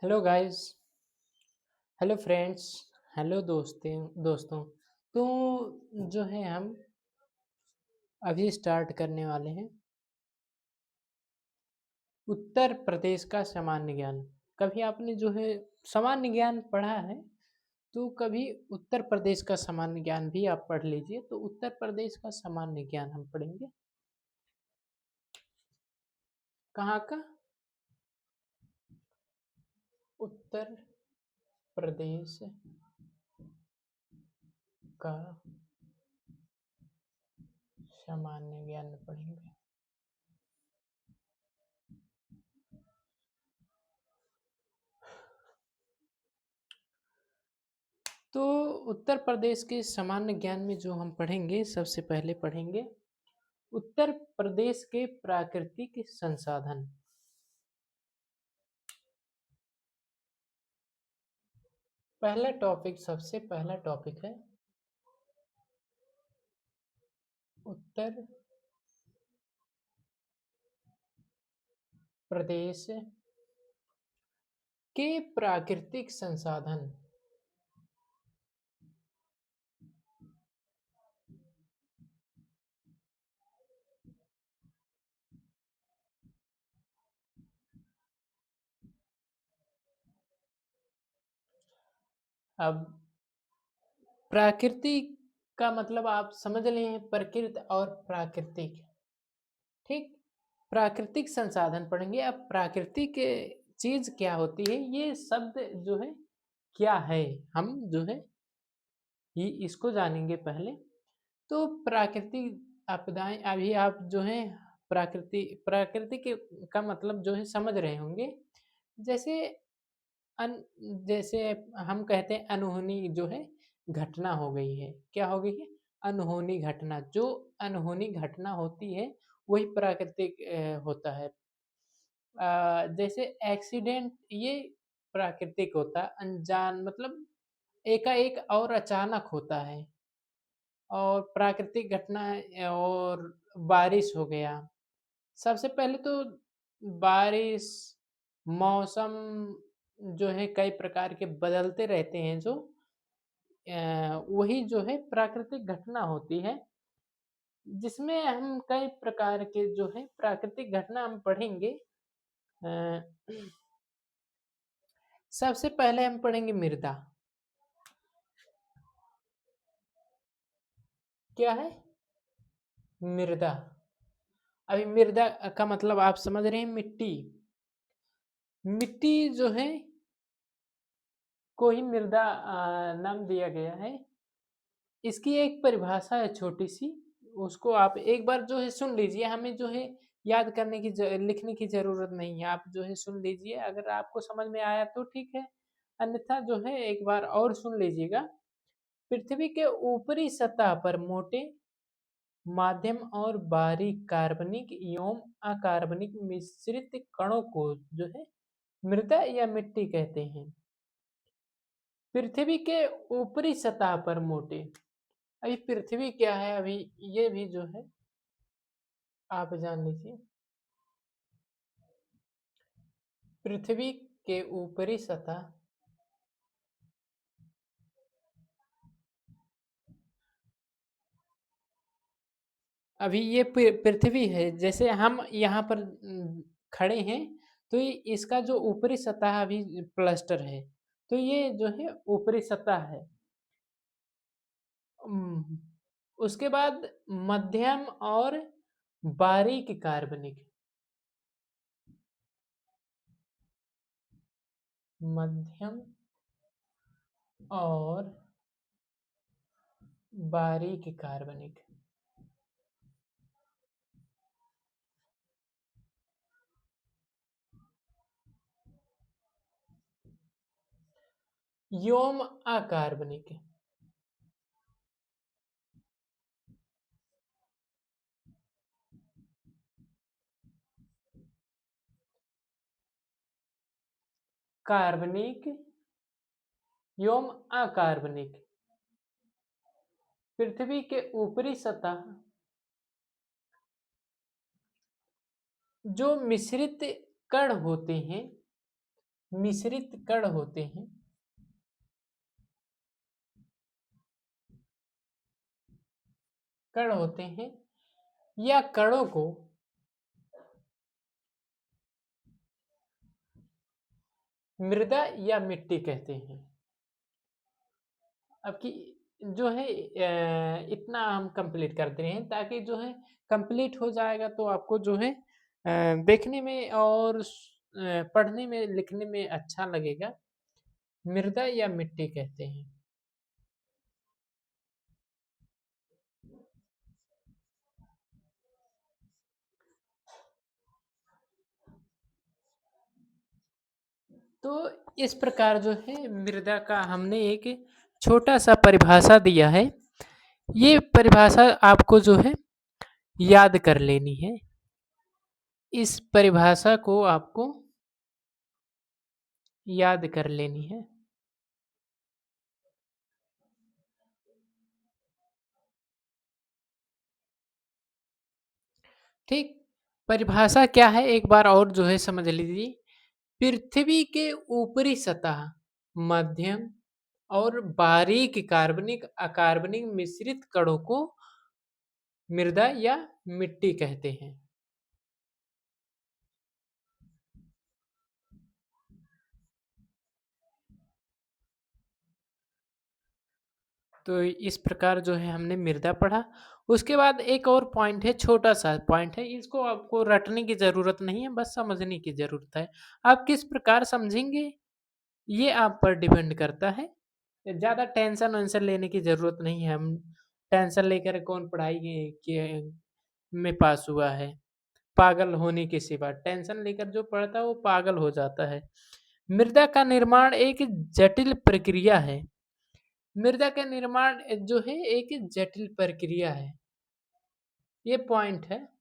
Hello guys. Hello friends. Hello दोस्तों। तो जो है हम अभी स्टार्ट करने वाले हैं उत्तर प्रदेश का सामान्य ज्ञान। कभी आपने जो है सामान्य ज्ञान पढ़ा है तो कभी उत्तर प्रदेश का सामान्य ज्ञान भी आप पढ़ लीजिए। तो उत्तर प्रदेश का सामान्य ज्ञान हम पढ़ेंगे। कहाँ का? उत्तर प्रदेश का सामान्य ज्ञान पढ़ेंगे। तो उत्तर प्रदेश के सामान्य ज्ञान में जो हम पढ़ेंगे, सबसे पहले पढ़ेंगे उत्तर प्रदेश के प्राकृतिक संसाधन। सबसे पहला टॉपिक है उत्तर प्रदेश के प्राकृतिक संसाधन। अब प्राकृतिक का मतलब आप समझ लें, प्रकृति और प्राकृतिक। ठीक। प्राकृतिक संसाधन पढ़ेंगे। अब प्राकृतिक चीज क्या होती है, ये शब्द जो है क्या है, हम जो है ये इसको जानेंगे पहले। तो प्राकृतिक आपदाएं, अभी आप जो है प्रकृति का मतलब जो है समझ रहे होंगे। जैसे अन जैसे हम कहते हैं अनहोनी जो है घटना हो गई है। क्या हो गई है? अनहोनी घटना। जो अनहोनी घटना होती है वही प्राकृतिक होता है। जैसे एक्सीडेंट, ये प्राकृतिक होता है। अनजान मतलब एकाएक और अचानक होता है। और प्राकृतिक घटना है, और बारिश हो गया। सबसे पहले तो बारिश, मौसम जो है कई प्रकार के बदलते रहते हैं, जो वही जो है प्राकृतिक घटना होती है, जिसमें हम कई प्रकार के जो है प्राकृतिक घटना हम पढ़ेंगे। अ, सबसे पहले हम पढ़ेंगे मृदा। क्या है? मृदा। अभी मृदा का मतलब आप समझ रहे हैं, मिट्टी। मिट्टी जो है को ही मृदा नाम दिया गया है। इसकी एक परिभाषा है छोटी सी, उसको आप एक बार जो है सुन लीजिए। हमें जो है याद करने की लिखने की जरूरत नहीं है। आप जो है सुन लीजिए, अगर आपको समझ में आया तो ठीक है, अन्यथा जो है एक बार और सुन लीजिएगा। पृथ्वी के ऊपरी सतह पर मोटे, माध्यम और बारीक कार्बनिक एवं अकार्बनिक मिश्रित कणों को जो है मृदा या मिट्टी कहते हैं। पृथ्वी के ऊपरी सतह पर मोटे। अभी पृथ्वी क्या है, अभी ये भी जो है आप जान लीजिए। पृथ्वी के ऊपरी सतह, अभी ये पृथ्वी है। जैसे हम यहाँ पर खड़े हैं, तो ये इसका जो ऊपरी सतह अभी प्लास्टर है, तो ये जो है ऊपरी सतह है। उम, उसके बाद मध्यम और बारीक कार्बनिक। मध्यम और बारीक कार्बनिक। व्योम अकार्बनिक। कार्बनिक व्योम अकार्बनिक। पृथ्वी के ऊपरी सतह जो मिश्रित कण होते हैं, मिश्रित कण होते हैं, या कणों को मृदा या मिट्टी कहते हैं। अब की जो है इतना हम कंप्लीट करते हैं, ताकि जो है कंप्लीट हो जाएगा तो आपको जो है देखने में और पढ़ने में लिखने में अच्छा लगेगा। मृदा या मिट्टी कहते हैं। तो इस प्रकार जो है मृदा का हमने एक छोटा सा परिभाषा दिया है। ये परिभाषा आपको जो है याद कर लेनी है। इस परिभाषा को आपको याद कर लेनी है। ठीक, परिभाषा क्या है एक बार और जो है समझ लीजिए। पृथ्वी के ऊपरी सतह, मध्यम और बारीक कार्बनिक अकार्बनिक मिश्रित कणों को मृदा या मिट्टी कहते हैं। तो इस प्रकार जो है हमने मृदा पढ़ा। उसके बाद एक और पॉइंट है, छोटा सा पॉइंट है, इसको आपको रटने की जरूरत नहीं है, बस समझने की जरूरत है। आप किस प्रकार समझेंगे ये आप पर डिपेंड करता है। ज़्यादा टेंशन वेंशन लेने की ज़रूरत नहीं है। हम टेंशन लेकर कौन पढ़ाई में पास हुआ है? पागल होने के सिवा टेंशन लेकर जो पढ़ता है वो पागल हो जाता है। मृदा का निर्माण एक जटिल प्रक्रिया है। मृदा का निर्माण जो है एक जटिल प्रक्रिया है, ये पॉइंट है।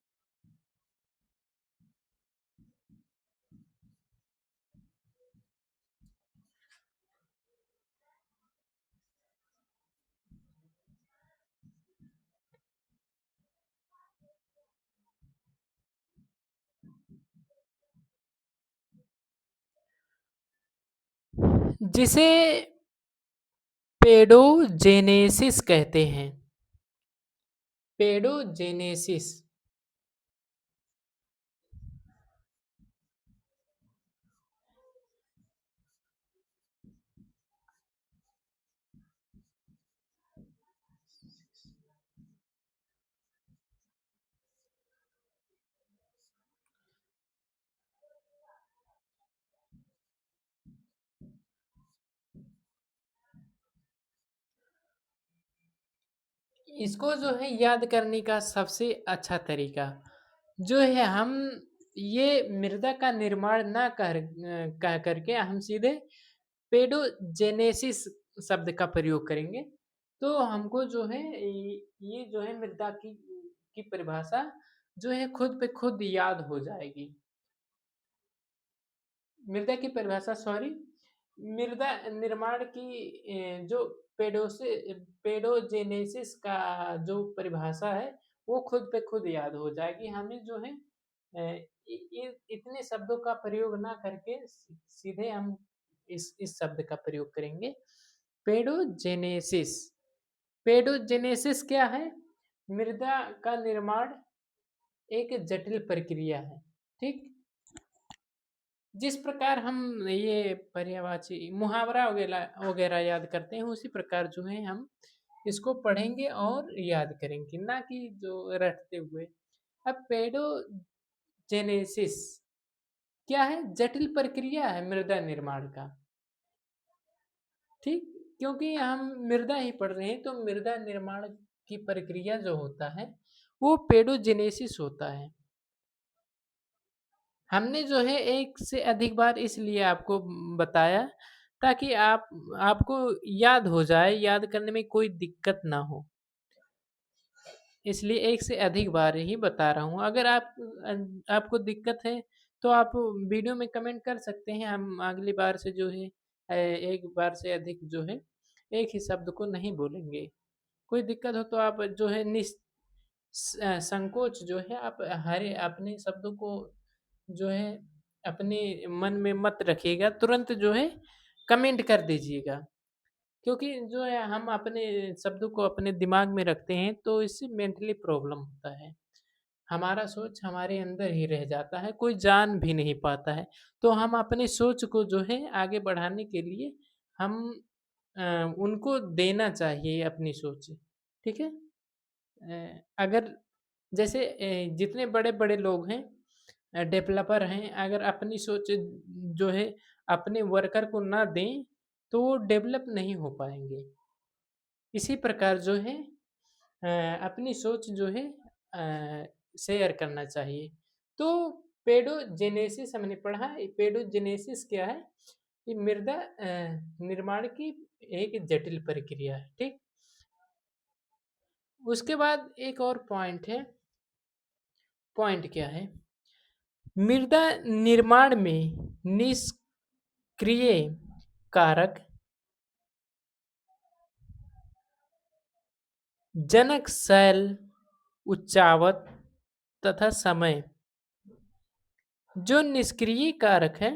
जिसे पेडोजेनेसिस कहते हैं। पेडोजेनेसिस। इसको जो है याद करने का सबसे अच्छा तरीका जो है, हम ये मृदा का निर्माण ना कह करके हम सीधे पेडोजेनेसिस शब्द का प्रयोग करेंगे। तो हमको जो है ये जो है मृदा की परिभाषा जो है खुद पे खुद याद हो जाएगी। मृदा की परिभाषा, सॉरी, मृदा निर्माण की जो पेडोजेनेसिस का जो परिभाषा है वो खुद पे खुद याद हो जाएगी। हमें जो है इतने शब्दों का प्रयोग ना करके सीधे हम इस शब्द का प्रयोग करेंगे, पेडोजेनेसिस। पेडोजेनेसिस क्या है? मृदा का निर्माण एक जटिल प्रक्रिया है। ठीक, जिस प्रकार हम ये पर्यायवाची मुहावरा वगैरह वगैरह याद करते हैं, उसी प्रकार जो है हम इसको पढ़ेंगे और याद करेंगे, ना कि जो रटते हुए। अब पेडोजेनेसिस क्या है? जटिल प्रक्रिया है मृदा निर्माण का। ठीक, क्योंकि हम मृदा ही पढ़ रहे हैं तो मृदा निर्माण की प्रक्रिया जो होता है वो पेडोजेनेसिस होता है। हमने जो है एक से अधिक बार इसलिए आपको बताया ताकि आपको याद हो जाए, याद करने में कोई दिक्कत ना हो, इसलिए एक से अधिक बार ही बता रहा हूँ। अगर आपको दिक्कत है तो आप वीडियो में कमेंट कर सकते हैं, हम अगली बार से जो है एक बार से अधिक जो है एक ही शब्द को नहीं बोलेंगे। कोई दिक्कत हो तो आप जो है संकोच जो है आप हरे अपने शब्दों को जो है अपने मन में मत रखिएगा, तुरंत जो है कमेंट कर दीजिएगा। क्योंकि जो है हम अपने शब्दों को अपने दिमाग में रखते हैं तो इससे मेंटली प्रॉब्लम होता है। हमारा सोच हमारे अंदर ही रह जाता है, कोई जान भी नहीं पाता है। तो हम अपनी सोच को जो है आगे बढ़ाने के लिए हम उनको देना चाहिए अपनी सोच, ठीक है? अगर जैसे जितने बड़े-बड़े लोग हैं, डेवलपर हैं, अगर अपनी सोच जो है अपने वर्कर को ना दें, तो वो डेवलप नहीं हो पाएँगे। इसी प्रकार जो है अपनी सोच जो है शेयर करना चाहिए। तो पेडोजेनेसिस हमने पढ़ा, पेडोजेनेसिस क्या है? ये मृदा निर्माण की एक जटिल प्रक्रिया है, ठीक? उसके बाद एक और पॉइंट है, पॉइंट क्या है? मृदा निर्माण में निष्क्रिय कारक जनक शैल, उच्चावत तथा समय। जो निष्क्रिय कारक है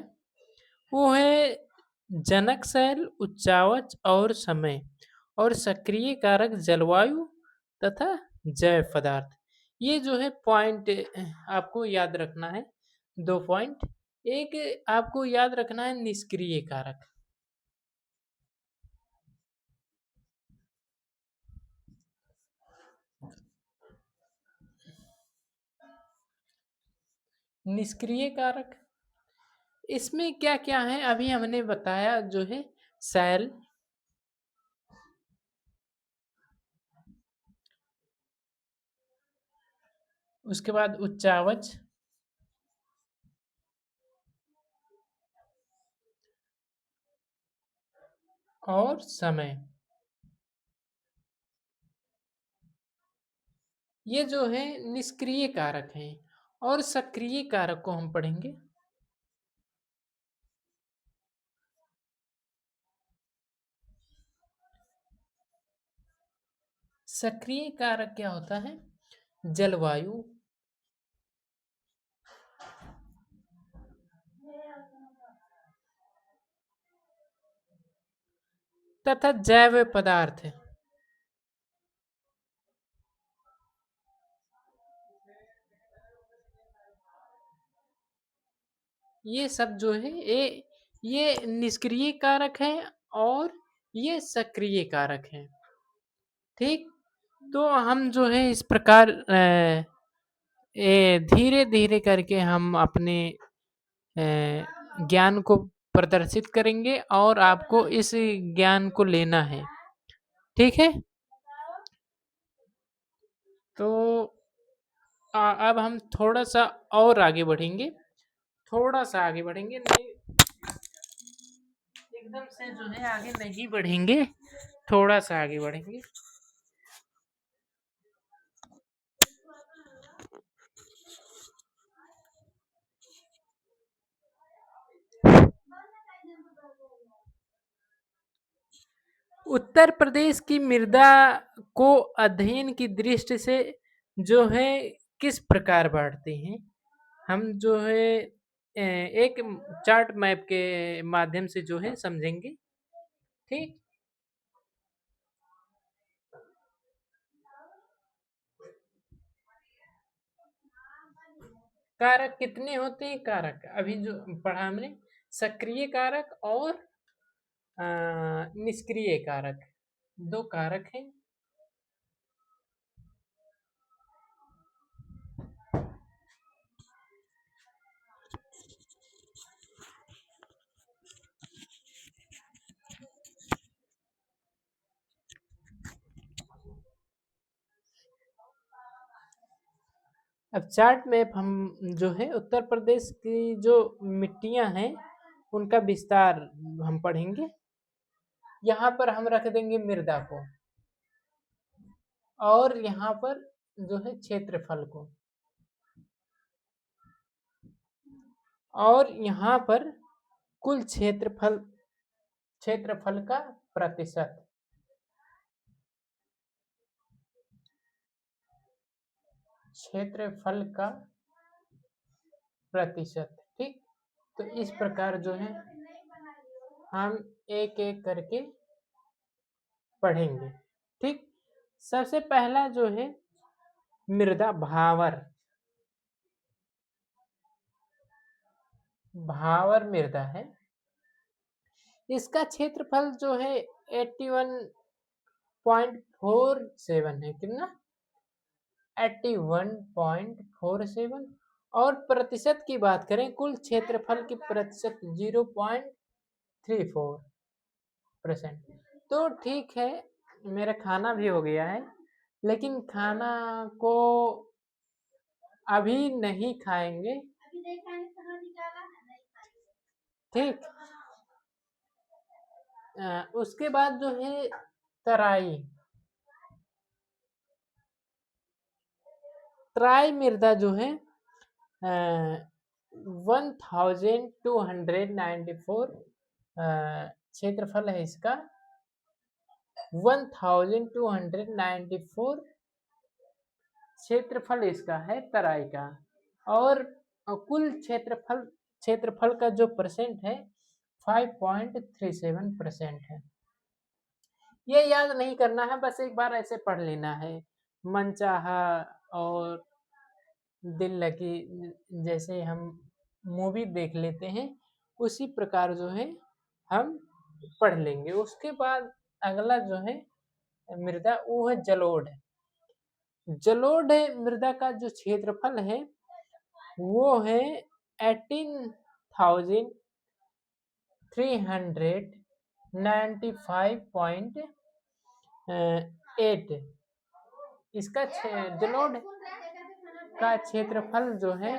वो है जनक शैल, उच्चावच और समय। और सक्रिय कारक जलवायु तथा जैव पदार्थ। ये जो है पॉइंट आपको याद रखना है, दो पॉइंट। एक आपको याद रखना है निष्क्रिय कारक। निष्क्रिय कारक इसमें क्या क्या है अभी हमने बताया, जो है शैल, उसके बाद उच्चावच, और समय। ये जो है निष्क्रिय कारक हैं। और सक्रिय कारक को हम पढ़ेंगे। सक्रिय कारक क्या होता है? जलवायु, तथा जैव पदार्थ। ये सब जो है ये निष्क्रिय कारक है और ये सक्रिय कारक है, ठीक? तो हम जो है इस प्रकार धीरे धीरे करके हम अपने ज्ञान को प्रदर्शित करेंगे और आपको इस ज्ञान को लेना है, ठीक है? तो अब हम थोड़ा सा और आगे बढ़ेंगे, थोड़ा सा आगे बढ़ेंगे, नहीं एकदम से जो है आगे नहीं बढ़ेंगे, थोड़ा सा आगे बढ़ेंगे। उत्तर प्रदेश की मृदा को अध्ययन की दृष्टि से जो है किस प्रकार बांटते हैं? हम जो है एक चार्ट मैप के माध्यम से जो है समझेंगे, ठीक? कारक कितने होते हैं? कारक अभी जो पढ़ा हमने, सक्रिय कारक और निष्क्रिय कारक, दो कारक हैं। अब चार्ट में हम जो है उत्तर प्रदेश की जो मिट्टियां हैं उनका विस्तार हम पढ़ेंगे। यहाँ पर हम रख देंगे मृदा को और यहाँ पर जो है क्षेत्रफल को, और यहाँ पर कुल क्षेत्रफल, क्षेत्रफल का प्रतिशत, क्षेत्रफल का प्रतिशत, ठीक? तो इस प्रकार जो है हम एक एक करके पढ़ेंगे। ठीक, सबसे पहला जो है मृदा भावर। भावर मृदा है, इसका क्षेत्रफल जो है 81.47 है। कितना? 81.47। और प्रतिशत की बात करें, कुल क्षेत्रफल की प्रतिशत 0.34%। तो ठीक है, मेरा खाना भी हो गया है, लेकिन खाना को अभी नहीं खाएंगे। ठीक, उसके बाद जो है तराई। तराई मृदा जो है 1294 क्षेत्रफल है इसका। 1294 क्षेत्रफल इसका है तराई का। और कुल क्षेत्रफल का जो परसेंट है 5.37% है। ये याद नहीं करना है, बस एक बार ऐसे पढ़ लेना है। मनचाहा और दिल लगी, जैसे हम मूवी देख लेते हैं, उसी प्रकार जो है हम पढ़ लेंगे। उसके बाद अगला जो है मृदा, वो है जलोढ़। जलोढ़ मृदा का जो क्षेत्रफल है वो है 18,395.8। इसका जलोढ़ का क्षेत्रफल जो है,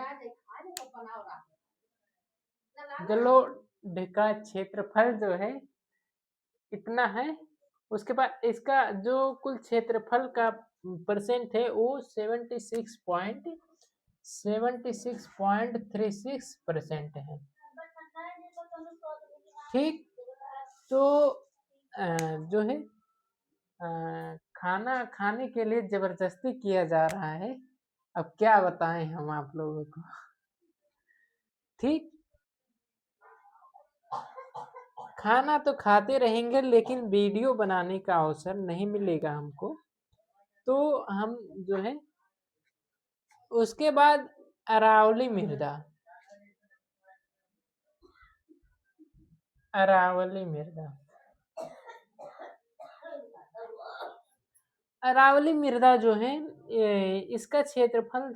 जलोढ़ का क्षेत्रफल जो है इतना है। उसके बाद इसका जो कुल क्षेत्रफल का परसेंट है वो 76.36% है। ठीक, तो जो है खाना खाने के लिए जबरदस्ती किया जा रहा है। अब क्या बताएं हम आप लोगों को। ठीक, खाना तो खाते रहेंगे, लेकिन वीडियो बनाने का अवसर नहीं मिलेगा हमको, तो हम जो है उसके बाद अरावली मृदा। अरावली मृदा, अरावली मृदा जो है इसका क्षेत्रफल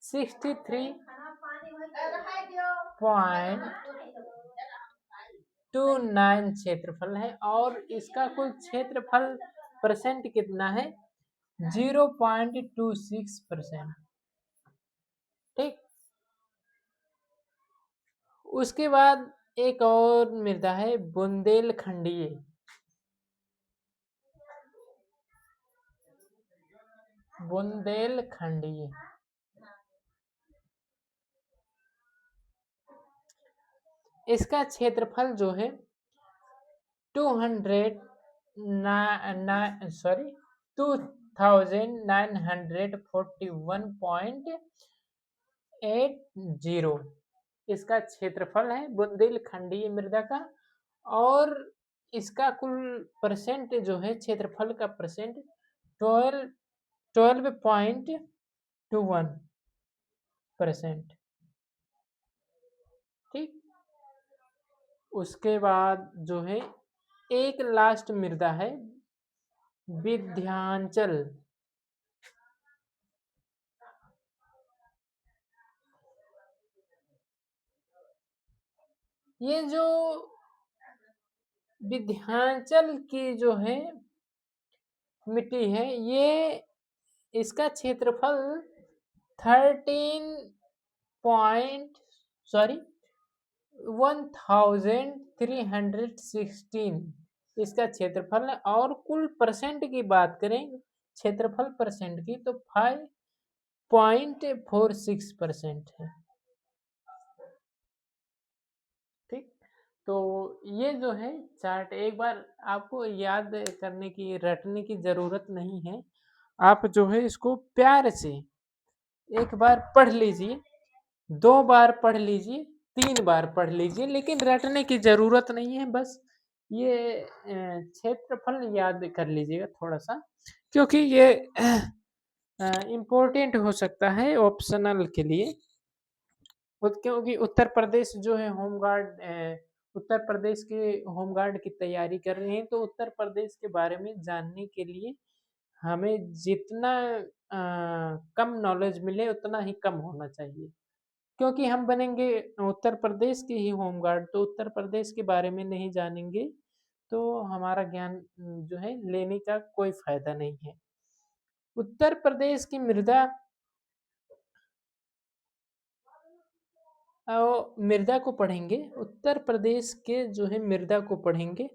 63.29 क्षेत्रफल है। और इसका कुल क्षेत्रफल परसेंट कितना है? 0.26%। ठीक, उसके बाद एक और मृदा है बुंदेलखंडीय। बुंदेलखंडीय, इसका क्षेत्रफल जो है 2941.80 इसका क्षेत्रफल है बुंदेलखंडीय मृदा का। और इसका कुल परसेंट जो है, क्षेत्रफल का परसेंट 12.21%। ठीक, उसके बाद जो है एक लास्ट मृदा है विंध्याचल। ये जो विंध्याचल की जो है मिट्टी है, ये इसका क्षेत्रफल 1316 इसका क्षेत्रफल है। और कुल परसेंट की बात करें, क्षेत्रफल परसेंट की, तो 5.46% है। ठीक, तो ये जो है चार्ट एक बार आपको याद करने की, रटने की जरूरत नहीं है। आप जो है इसको प्यार से एक बार पढ़ लीजिए, 2 बार पढ़ लीजिए, 3 बार पढ़ लीजिए, लेकिन रटने की ज़रूरत नहीं है, बस ये क्षेत्रफल याद कर लीजिएगा थोड़ा-सा, क्योंकि ये इम्पोर्टेंट हो सकता है ऑप्शनल के लिए। क्योंकि उत्तर प्रदेश जो है होमगार्ड उत्तर प्रदेश के होमगार्ड की तैयारी कर रहे हैं, तो उत्तर प्रदेश के बारे में जानने के लिए हमें जितना कम नॉलेज मिले उतना ही कम होना चाहिए, क्योंकि हम बनेंगे उत्तर प्रदेश के ही होमगार्ड, तो उत्तर प्रदेश के बारे में नहीं जानेंगे तो हमारा ज्ञान जो है लेने का कोई फायदा नहीं है। उत्तर प्रदेश की मृदा मृदा को पढ़ेंगे, उत्तर प्रदेश के जो है मृदा को पढ़ेंगे।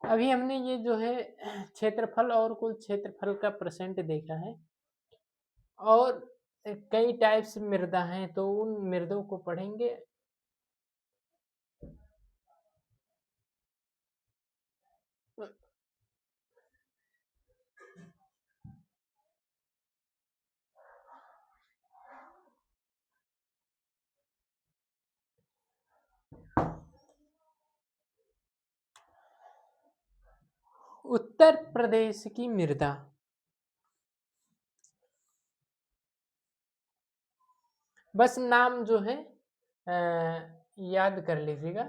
अभी हमने ये जो है क्षेत्रफल और कुल क्षेत्रफल का परसेंट देखा है, और कई टाइप्स मृदा हैं, तो उन मृदों को पढ़ेंगे। उत्तर प्रदेश की मृदा, बस नाम जो है याद कर लीजिएगा।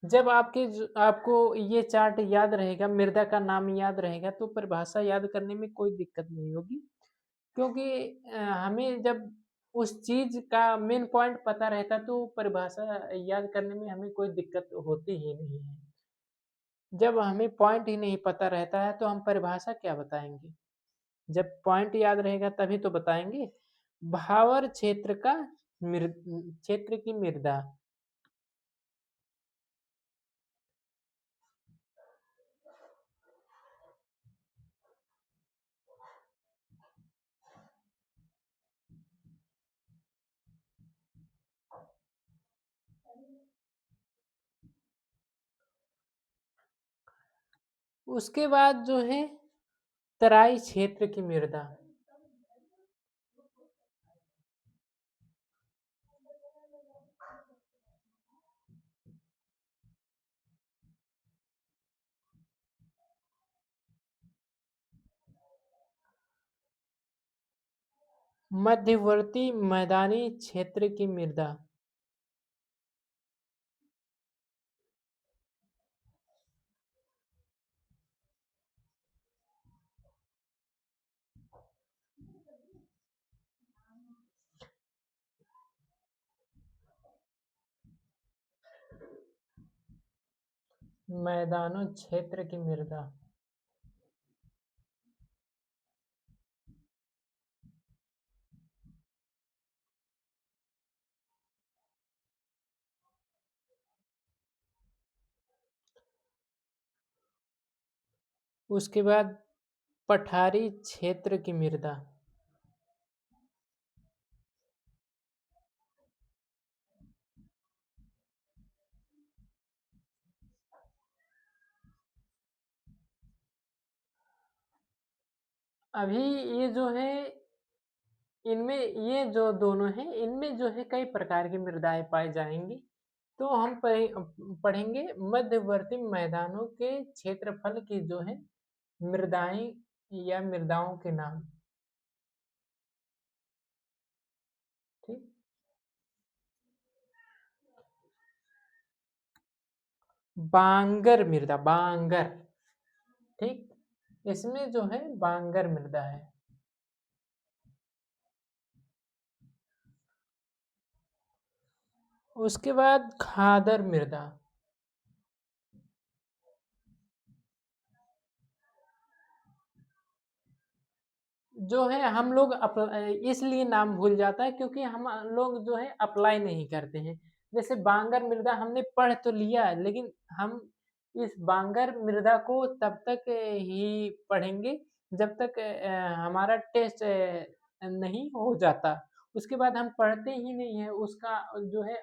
जब आपको ये चार्ट याद रहेगा, मृदा का नाम याद रहेगा, तो परिभाषा याद करने में कोई दिक्कत नहीं होगी, क्योंकि हमें जब उस चीज का मेन पॉइंट पता रहता तो परिभाषा याद करने में हमें कोई दिक्कत होती ही नहीं है। जब हमें पॉइंट ही नहीं पता रहता है तो हम परिभाषा क्या बताएंगे? जब पॉइंट याद रहेगा तभी तो बताएंगे। भावर क्षेत्र का क्षेत्र की मृदा, उसके बाद जो है तराई क्षेत्र की मृदा, मध्यवर्ती मैदानी क्षेत्र की मृदा, मैदानों क्षेत्र की मृदा। उसके बाद पठारी क्षेत्र की मृदा, अभी ये जो है इनमें ये जो दोनों हैं इनमें जो है कई प्रकार की मृदाएं पाई जाएंगी, तो हम पढ़ेंगे मध्यवर्ती मैदानों के क्षेत्रफल की जो है मृदाएं या मृदाओं के नाम। ठीक, बांगर मृदा, बांगर, ठीक, इसमें जो है बांगर मृदा है। उसके बाद खादर मृदा, जो है हम लोग इसलिए नाम भूल जाता है क्योंकि हम लोग जो है अप्लाई नहीं करते हैं। जैसे बांगर मृदा हमने पढ़ तो लिया, लेकिन हम इस बांगर मृदा को तब तक ही पढ़ेंगे जब तक हमारा टेस्ट नहीं हो जाता। उसके बाद हम पढ़ते ही नहीं है उसका जो है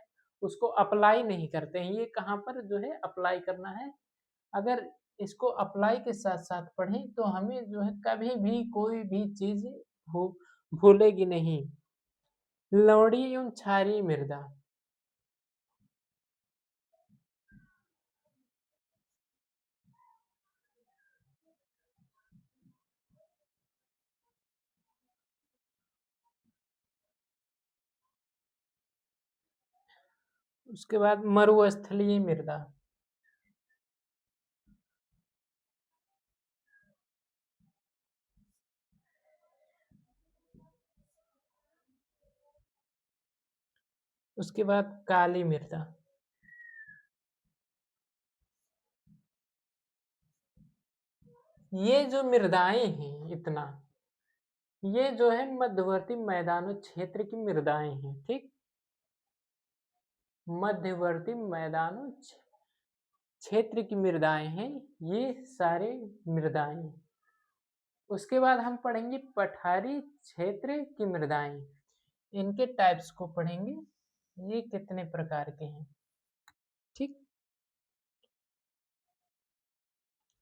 उसको अप्लाई नहीं करते हैं। ये कहाँ पर जो है अप्लाई करना है। अगर इसको अप्लाई के साथ साथ पढ़ें तो हमें जो है कभी भी कोई भी चीज भूलेगी नहीं। लौड़ी एवं क्षारीय मृदा। उसके बाद मरुस्थलीय मृदा। उसके बाद काली मृदा। ये जो मृदाएं हैं इतना, ये जो है मध्यवर्ती मैदानों क्षेत्र की मृदाएं हैं। ठीक, मध्यवर्ती मैदानों क्षेत्र की मृदाएं हैं ये सारे मृदाएं। उसके बाद हम पढ़ेंगे पठारी क्षेत्र की मृदाएं। इनके टाइप्स को पढ़ेंगे, ये कितने प्रकार के हैं। ठीक,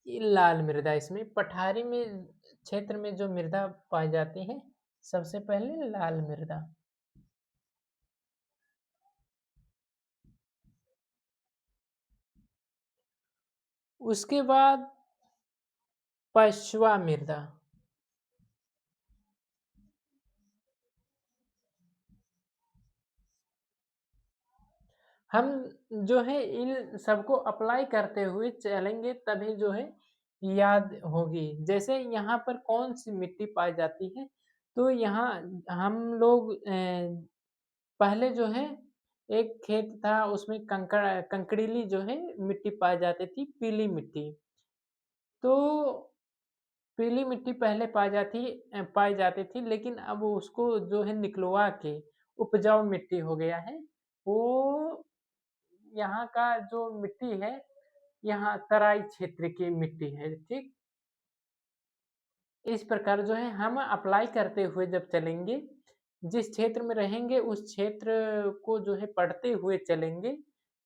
ये लाल मृदा। इसमें पठारी में क्षेत्र में जो मृदा पाई जाती है, सबसे पहले लाल मृदा। उसके बाद पशुआ मृदा। हम जो है इन सबको अप्लाई करते हुए चलेंगे तभी जो है याद होगी। जैसे यहाँ पर कौन सी मिट्टी पाई जाती है, तो यहाँ हम लोग पहले जो है एक खेत था, उसमें कंकड़ीली जो है मिट्टी पाई जाती थी, पीली मिट्टी। तो पीली मिट्टी पहले पाई जाती थी, लेकिन अब उसको जो है निकलवा के उपजाऊ मिट्टी हो गया है। वो यहाँ का जो मिट्टी है, यहाँ तराई क्षेत्र की मिट्टी है। ठीक, इस प्रकार जो है हम अप्लाई करते हुए जब चलेंगे, जिस क्षेत्र में रहेंगे उस क्षेत्र को जो है पढ़ते हुए चलेंगे,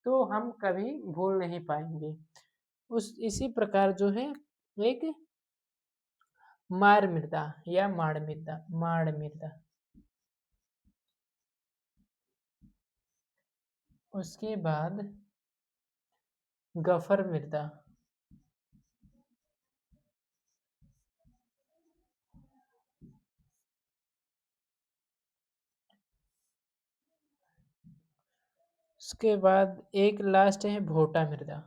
तो हम कभी भूल नहीं पाएंगे। उस इसी प्रकार जो है एक मार मृदा या माड़ मृदा। उसके बाद गफर मृदा। उसके बाद एक लास्ट है भोटा मृदा।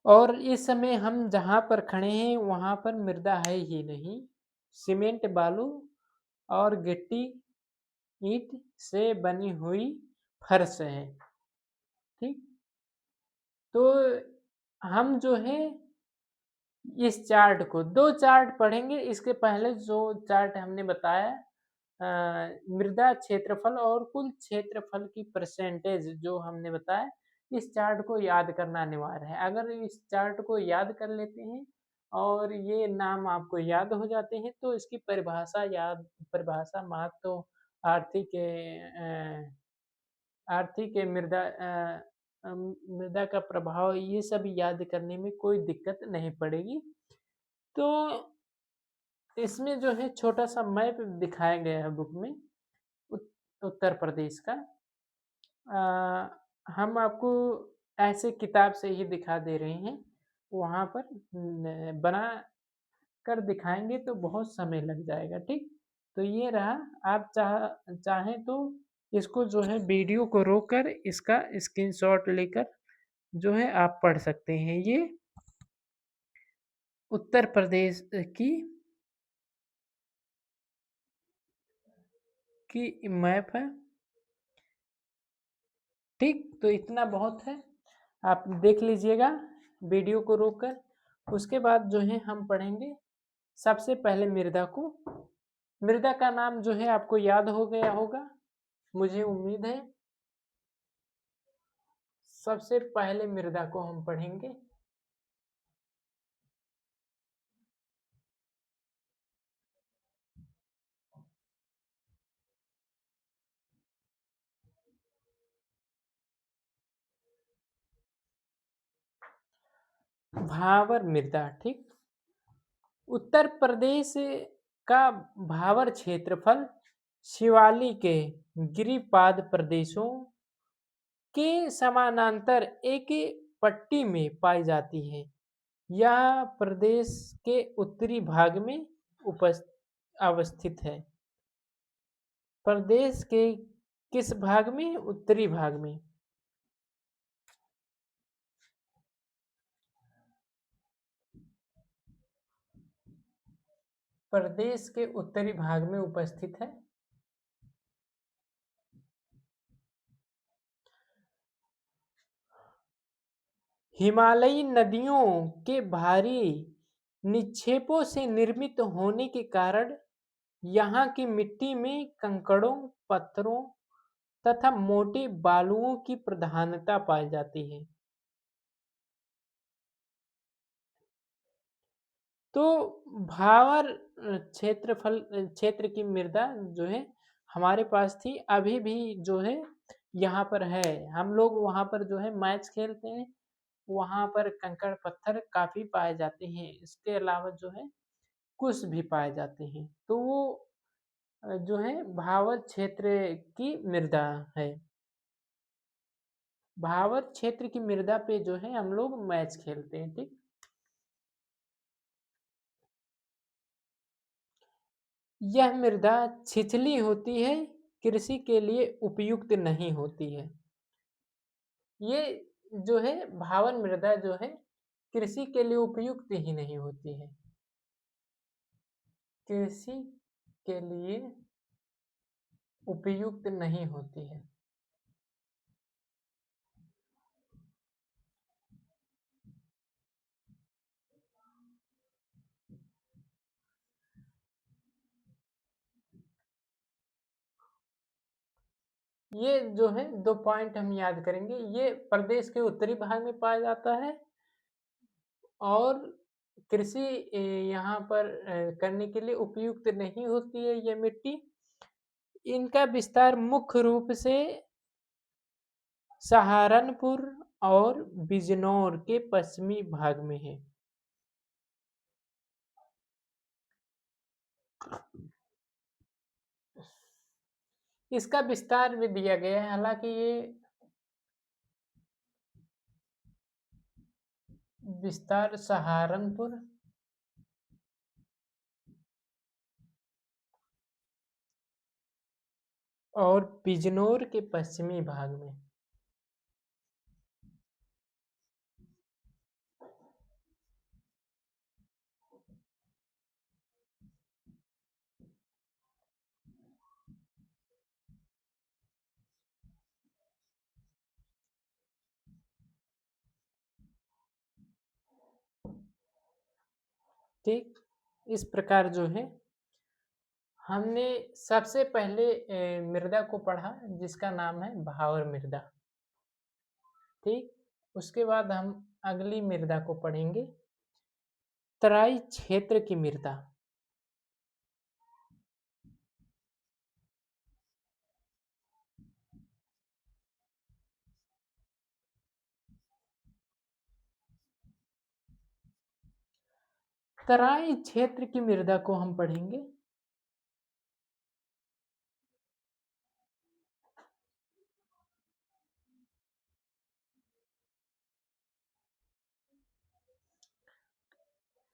और इस समय हम जहाँ पर खड़े हैं वहाँ पर मृदा है ही नहीं। सीमेंट, बालू और गिट्टी, ईंट से बनी हुई फर्श है। ठीक, तो हम जो है इस चार्ट को, दो चार्ट पढ़ेंगे। इसके पहले जो चार्ट हमने बताया, मृदा क्षेत्रफल और कुल क्षेत्रफल की परसेंटेज जो हमने बताया, इस चार्ट को याद करना अनिवार्य है। अगर इस चार्ट को याद कर लेते हैं और ये नाम आपको याद हो जाते हैं, तो इसकी परिभाषा महत्व, आर्थिक आर्थिक मृदा का प्रभाव, ये सब याद करने में कोई दिक्कत नहीं पड़ेगी। तो इसमें जो है छोटा सा मैप दिखाया गया है बुक में, उत्तर प्रदेश का। हम आपको ऐसे किताब से ही दिखा दे रहे हैं, वहाँ पर बना कर दिखाएंगे तो बहुत समय लग जाएगा। ठीक, तो ये रहा। आप चाहें तो इसको जो है वीडियो को रोक कर इसका स्क्रीनशॉट लेकर जो है आप पढ़ सकते हैं। ये उत्तर प्रदेश की मैप है। ठीक, तो इतना बहुत है, आप देख लीजिएगा वीडियो को रोककर। उसके बाद जो है हम पढ़ेंगे सबसे पहले मृदा को। मृदा का नाम जो है आपको याद हो गया होगा, मुझे उम्मीद है। सबसे पहले मृदा को हम पढ़ेंगे। भावर मृदा, ठीक। उत्तर प्रदेश का भावर क्षेत्रफल शिवालिक के गिरिपाद प्रदेशों के समानांतर एक पट्टी में पाई जाती है। यह प्रदेश के उत्तरी भाग में अवस्थित है। प्रदेश के किस भाग में? उत्तरी भाग में। प्रदेश के उत्तरी भाग में उपस्थित है। हिमालयी नदियों के भारी निक्षेपों से निर्मित होने के कारण यहाँ की मिट्टी में कंकड़ों, पत्थरों तथा मोटे बालुओं की प्रधानता पाई जाती है। तो भावर क्षेत्र की मृदा जो है हमारे पास थी, अभी भी जो है यहाँ पर है। हम लोग वहाँ पर जो है मैच खेलते हैं, वहाँ पर कंकड़ पत्थर काफी पाए जाते हैं। इसके अलावा जो है कुछ भी पाए जाते हैं। तो वो जो है भावर क्षेत्र की मृदा है। भावर क्षेत्र की मृदा पे जो है हम लोग मैच खेलते हैं, ठीक। यह मृदा छिछली होती है, कृषि के लिए उपयुक्त नहीं होती है। ये जो है भावर मृदा जो है कृषि के लिए उपयुक्त ही नहीं होती है। कृषि के लिए उपयुक्त नहीं होती है। ये जो है 2 पॉइंट हम याद करेंगे। ये प्रदेश के उत्तरी भाग में पाया जाता है और कृषि यहाँ पर करने के लिए उपयुक्त नहीं होती है ये मिट्टी। इनका विस्तार मुख्य रूप से सहारनपुर और बिजनौर के पश्चिमी भाग में है। इसका विस्तार भी दिया गया है, हालांकि ये विस्तार सहारनपुर और बिजनौर के पश्चिमी भाग में। ठीक, इस प्रकार जो है हमने सबसे पहले मृदा को पढ़ा जिसका नाम है भावर मृदा, ठीक। उसके बाद हम अगली मृदा को पढ़ेंगे, तराई क्षेत्र की मृदा। तराई क्षेत्र की मृदा को हम पढ़ेंगे।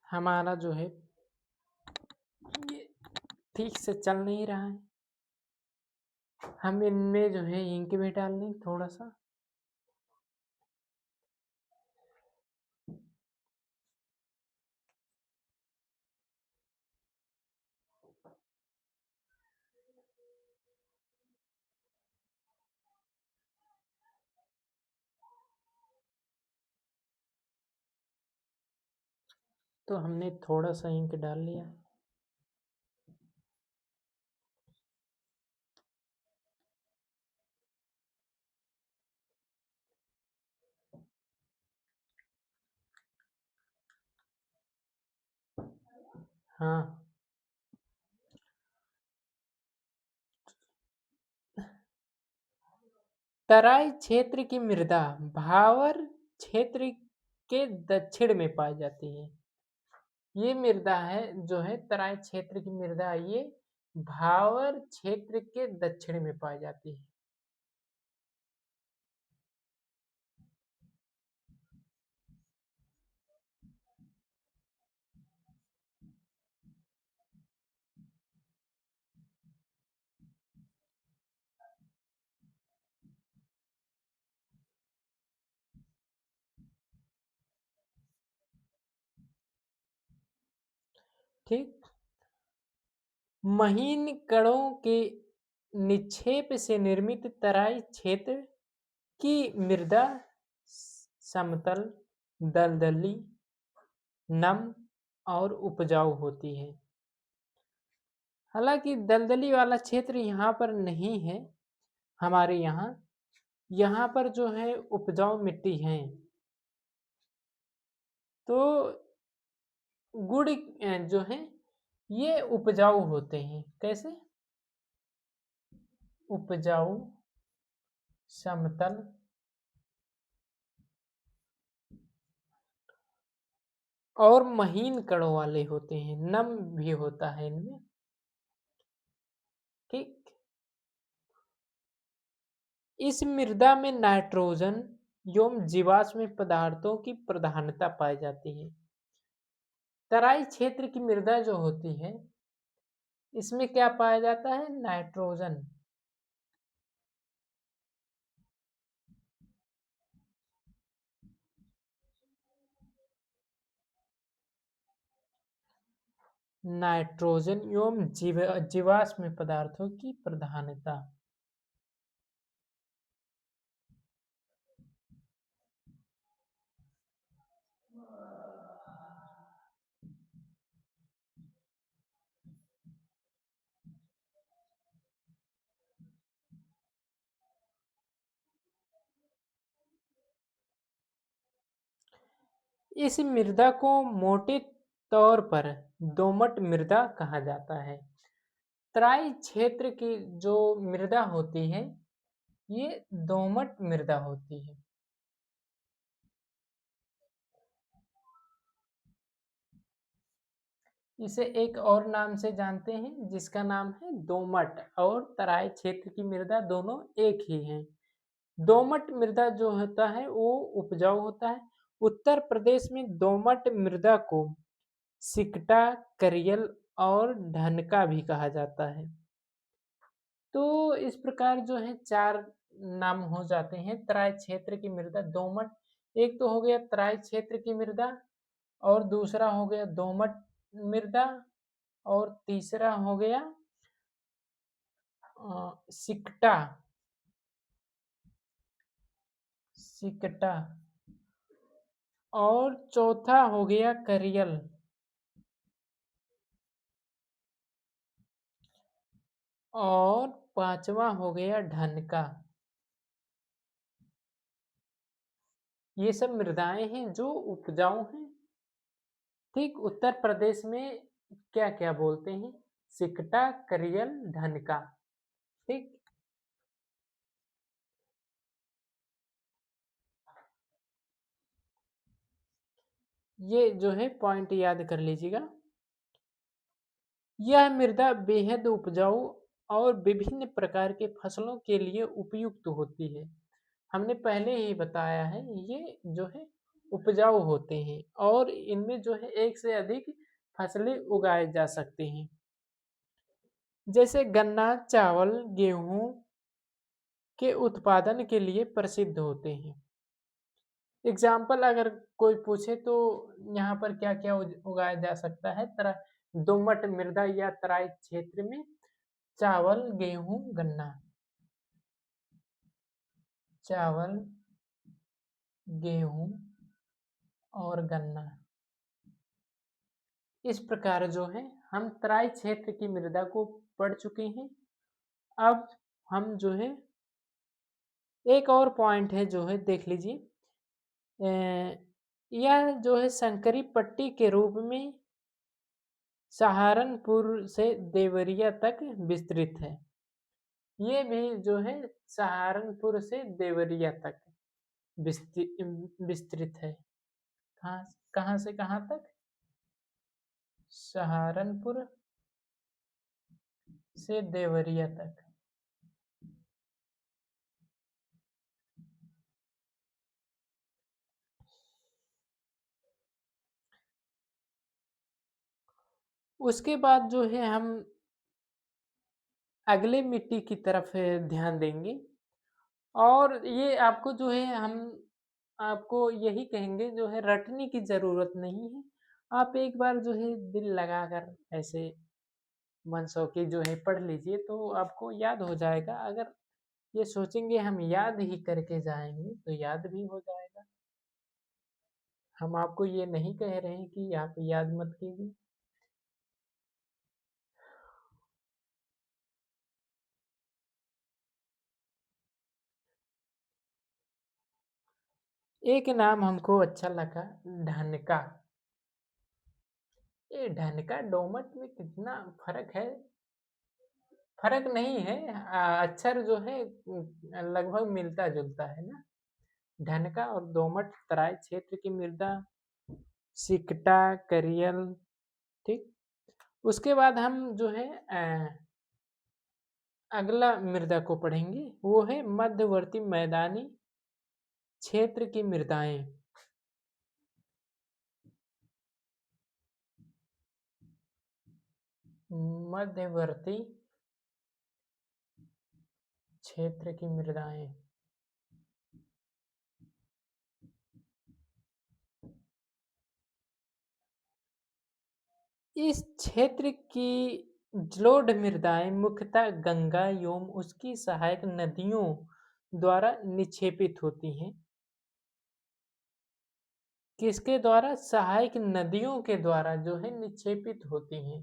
हमारा जो है ये ठीक से चल नहीं रहा है, हम इनमें जो है इंक भी डाल लें थोड़ा सा। तो हमने थोड़ा सा इंक डाल लिया। हाँ, तराई क्षेत्र की मृदा भावर क्षेत्र के दक्षिण में पाई जाती है। ये मृदा है जो है तराई क्षेत्र की मृदा, ये भावर क्षेत्र के दक्षिण में पाई जाती है। ठीक, महीन कणों के निक्षेप से निर्मित तराई क्षेत्र की मृदा समतल, दलदली, नम और उपजाऊ होती है। हालांकि दलदली वाला क्षेत्र यहाँ पर नहीं है, हमारे यहाँ पर जो है उपजाऊ मिट्टी है। तो गुड़ जो है ये उपजाऊ होते हैं। कैसे? उपजाऊ, समतल और महीन कणों वाले होते हैं, नम भी होता है इनमें। ठीक, इस मृदा में नाइट्रोजन एवं जीवाश्म पदार्थों की प्रधानता पाई जाती है। तराई क्षेत्र की मृदा जो होती है इसमें क्या पाया जाता है? नाइट्रोजन। नाइट्रोजन एवं जीवाश्म पदार्थों की प्रधानता। इस मृदा को मोटे तौर पर दोमट मृदा कहा जाता है। तराई क्षेत्र की जो मृदा होती है ये दोमट मृदा होती है। इसे एक और नाम से जानते हैं जिसका नाम है दोमट, और तराई क्षेत्र की मृदा दोनों एक ही हैं। दोमट मृदा जो होता है वो उपजाऊ होता है। उत्तर प्रदेश में दोमट मृदा को सिकटा, करियल और ढनका भी कहा जाता है। तो इस प्रकार जो है चार नाम हो जाते हैं तराई क्षेत्र की मृदा। दोमट, एक तो हो गया तराई क्षेत्र की मृदा, और दूसरा हो गया दोमट मृदा, और तीसरा हो गया सिकटा, सिकटा, और चौथा हो गया करियल, और पांचवा हो गया ढनका। ये सब मृदाएं हैं जो उपजाऊ हैं। ठीक, उत्तर प्रदेश में क्या क्या बोलते हैं? सिकटा, करियल, ढनका। ठीक, ये जो है पॉइंट याद कर लीजिएगा। यह मृदा बेहद उपजाऊ और विभिन्न प्रकार के फसलों के लिए उपयुक्त होती है। हमने पहले ही बताया है ये जो है उपजाऊ होते हैं और इनमें जो है एक से अधिक फसलें उगाए जा सकते हैं, जैसे गन्ना, चावल, गेहूं के उत्पादन के लिए प्रसिद्ध होते हैं। एग्जाम्पल अगर कोई पूछे तो यहाँ पर क्या क्या उगाया जा सकता है तरह दोमट मृदा या तराई क्षेत्र में? चावल, गेहूं, गन्ना। चावल, गेहूं और गन्ना। इस प्रकार जो है हम तराई क्षेत्र की मृदा को पढ़ चुके हैं। अब हम जो है एक और पॉइंट है जो है देख लीजिए। यह जो है संकरी पट्टी के रूप में सहारनपुर से देवरिया तक विस्तृत है। ये भी जो है सहारनपुर से देवरिया तक विस्तृत है। कहाँ से कहाँ तक? सहारनपुर से देवरिया तक। उसके बाद जो है हम अगले मिट्टी की तरफ ध्यान देंगे, और ये आपको जो है हम आपको यही कहेंगे, जो है रटने की ज़रूरत नहीं है। आप एक बार जो है दिल लगाकर ऐसे मनसौखी जो है पढ़ लीजिए, तो आपको याद हो जाएगा। अगर ये सोचेंगे हम याद ही करके जाएंगे तो याद भी हो जाएगा। हम आपको ये नहीं कह रहे हैं कि आप याद मत कीजिए। एक नाम हमको अच्छा लगा, ढनका। ये ढनका डोमट में कितना फर्क है? फर्क नहीं है, अक्षर जो है लगभग मिलता जुलता है ना। ढनका और दोमट तराई क्षेत्र की मृदा, सिकटा, करियल। ठीक। उसके बाद हम जो है अगला मृदा को पढ़ेंगे, वो है मध्यवर्ती मैदानी क्षेत्र की मृदाएं। मध्यवर्ती क्षेत्र की मृदाएं। इस क्षेत्र की जलोढ़ मृदाएं मुख्यतः गंगा एवं उसकी सहायक नदियों द्वारा निक्षेपित होती हैं। किसके द्वारा? सहायक नदियों के द्वारा जो है निक्षेपित होती हैं।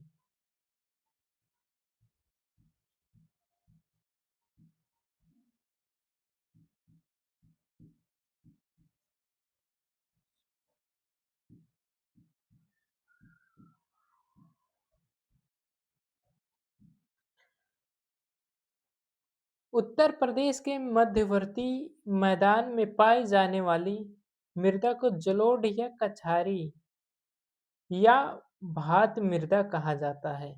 उत्तर प्रदेश के मध्यवर्ती मैदान में पाई जाने वाली मृदा को जलोढ़ या कछारी या भात मृदा कहा जाता है।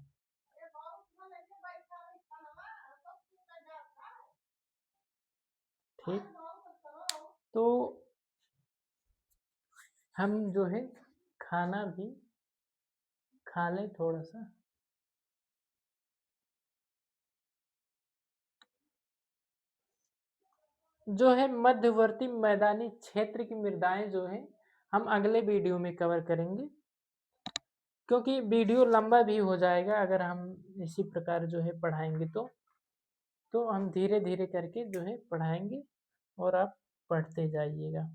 ठीक। तो हम जो है खाना भी खा लें थोड़ा सा। जो है मध्यवर्ती मैदानी क्षेत्र की मृदाएं जो है हम अगले वीडियो में कवर करेंगे, क्योंकि वीडियो लंबा भी हो जाएगा अगर हम इसी प्रकार जो है पढ़ाएंगे। तो हम धीरे धीरे करके जो है पढ़ाएंगे और आप पढ़ते जाइएगा।